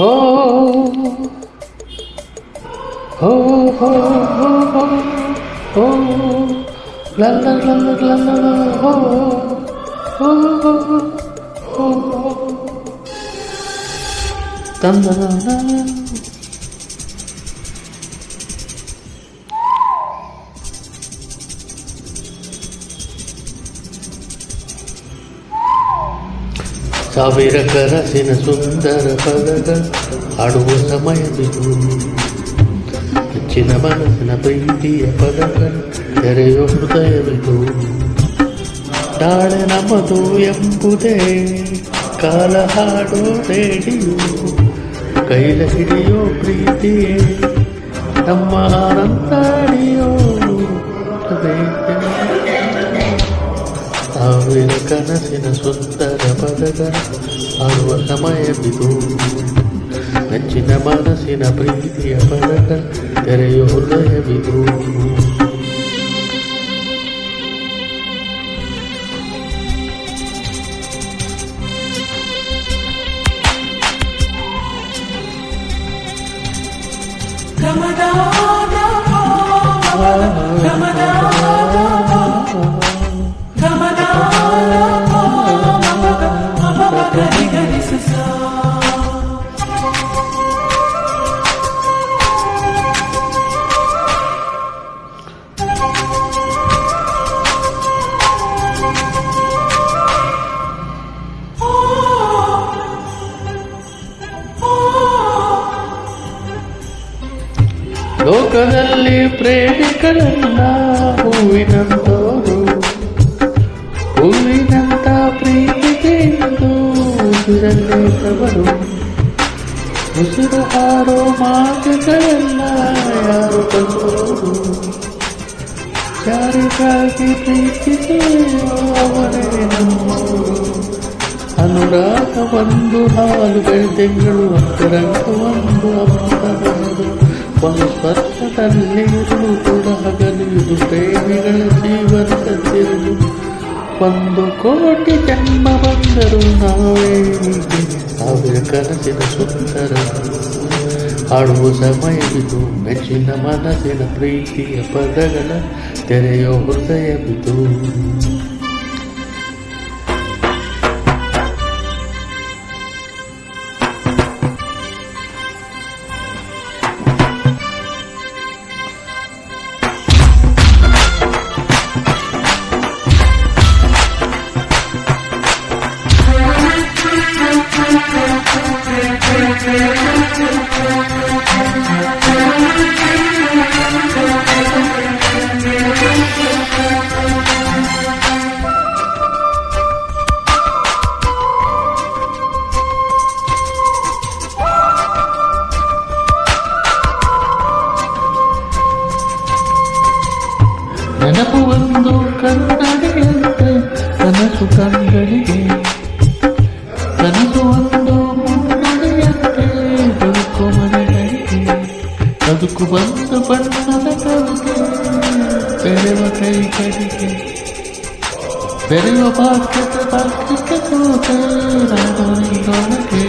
ಹೋ ಹೋ ಹೋ ಹೋ ಹೋ ಲಲ್ಲ ಲಲ್ಲ ಲಲ್ಲ ಹೋ ಹೋ ಹೋ ತಂದನ ಸಾವಿರ ಕನಸಿನ ಸುಂದರ ಪದಗಳ ಹಾಡುವ ಸಮಯವಿದು ಹೆಚ್ಚಿನ ಮನಸ್ಸಿನ ಪ್ರೀತಿಯ ಪದಗಳ ತೆರೆಯೋ ಹೃದಯವಿದು ನಾಳೆ ನಮ್ಮದು ಎಂಬುದೇ ಕಾಲ ಹಾಡೋ ರೇಡಿಯೋ ಕೈಲ ಹಿಡಿಯೋ ಪ್ರೀತಿಯೇ ನಮ್ಮ ಆನಂದಾಡಿಯೋ ಸಾವಿರ ಕನಸಿನ ಸುಂದರ ಪದಗಳ ಹಾಡುವ ಸಮಯವಿದು ನೆಚ್ಚಿನ ಮನಸ್ಸಿನ ಪ್ರೀತಿಯ ಪದಗಳ ತೆರೆಯೋ ಹೃದಯವಿದು ಲೋಕದಲ್ಲಿ ಪ್ರೇಮಿಗಳನ್ನ ಹೂವಿನಂತವರು ಹೂವಿನಂತ ಪ್ರೀತಿಗೆ ಉಸಿರಲ್ಲೇತವರು ಉಸಿರು ಹಾಡೋ ಮಾತುಗಳೆಲ್ಲ ಯಾರು ಬಂದವರು ಯಾರಿಗಾಗಿ ಪ್ರೀತಿಸೆಯೋ ಅವರೇ ನಮ್ಮವರು ಅನುರಾಗ ಒಂದು ಹಾಲು ಬೆಳ್ದೆಗಳು ಅಂತರಂಗ ಒಂದು ಅಮೃತವಾದು ಒಂದು ಸ್ಪರ್ಶದಲ್ಲಿರು ಕೂಡ ಹಗಲಿದು ಪ್ರೇಮಿಗಳ ಜೀವನದ ತಿರುಳು 1 ಕೋಟಿ ಜನ್ಮ ಬಂದರು ನಾವೇ ಸಾವಿರ ಕನಸಿನ ಸುಂದರ ಹಾಡುವ ಸಮಯವಿದು ಮೆಚ್ಚಿನ ಮನಸ್ಸಿನ ಪ್ರೀತಿಯ ಪದಗಳ ತೆರೆಯೋ ಹೃದಯವಿದು ನೆನಪು ಒಂದು ಕನ್ನಡಿಯಂತೆ ಕನಸು ಕಂಗಳಿಗೆ ಕನಸು ಒಂದು ಮುನ್ನಡೆಯಂತೆ ಬದುಕು ಮನೆಗಳಿಗೆ ಬದುಕು ಬಂದು ಬಣ್ಣದ ಕವಿಗೆ ಬೆರೆವ ಕೈ ಕಡಿಗೆ ಬೆರೆಯುವ ಭಾಗ್ಯಕ್ಕೆ ಸೋತೆ ರಾಮನಿಗೊಳಗೆ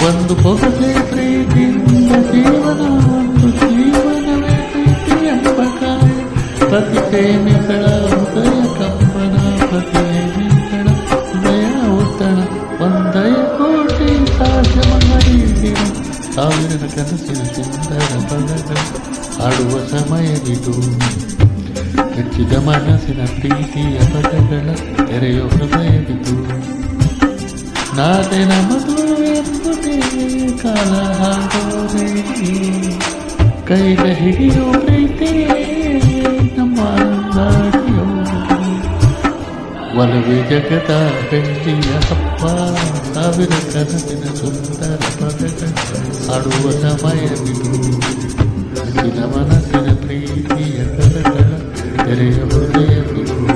ಒಂದು ಹೊಸದೇ ಪ್ರೀತಿಯಿಂದ ಜೀವನ ಒಂದು ಜೀವನವೇ ಪ್ರೀತಿ ಎಂಬ ಕಾಯ ಪ್ರತಿ ಪ್ರೇಮಿಗಳ ಹೃದಯ ಕಂಪನ ಪ್ರತಿ ಪ್ರೇಮಿಗಳ ಹೃದಯ ಉತ್ತಣ 1 ಕೋಟಿ ಸಾಧ್ಯ ಮನರಿಗೆ ಸಾವಿರದ ಕನಸಿನ ಸುಂದರ ಪದಗಳು ಹಾಡುವ ಸಮಯವಿದು ಹೆಚ್ಚಿದ ಮನಸ್ಸಿನ ಪ್ರೀತಿಯ ಪದಗಳ ತೆರೆಯೋ ಹೃದಯವಿದು ನಾಳೆ ನಮ್ಮದು ಎಂಬುದೇ ಕಾಲ ಹಾಡೋ ರೇಡಿಯೋ ಕೈಲ ಹಿಡಿಯೋ ಪ್ರೀತಿಯೇ ಒಲವೇ ಜಗದ ಬೆಳ್ಳಿಯ ಹಬ್ಬ ಸಾವಿರ ಕನಸಿನ ಸುಂದರ ಪದಗಳ ಹಾಡುವ ಸಮಯವಿದು ಹೆಚ್ಚಿನ ಮನಸ್ಸಿನ ಪ್ರೀತಿಯ ಪದಗಳ ತೆರೆಯ ಹೃದಯವಿದು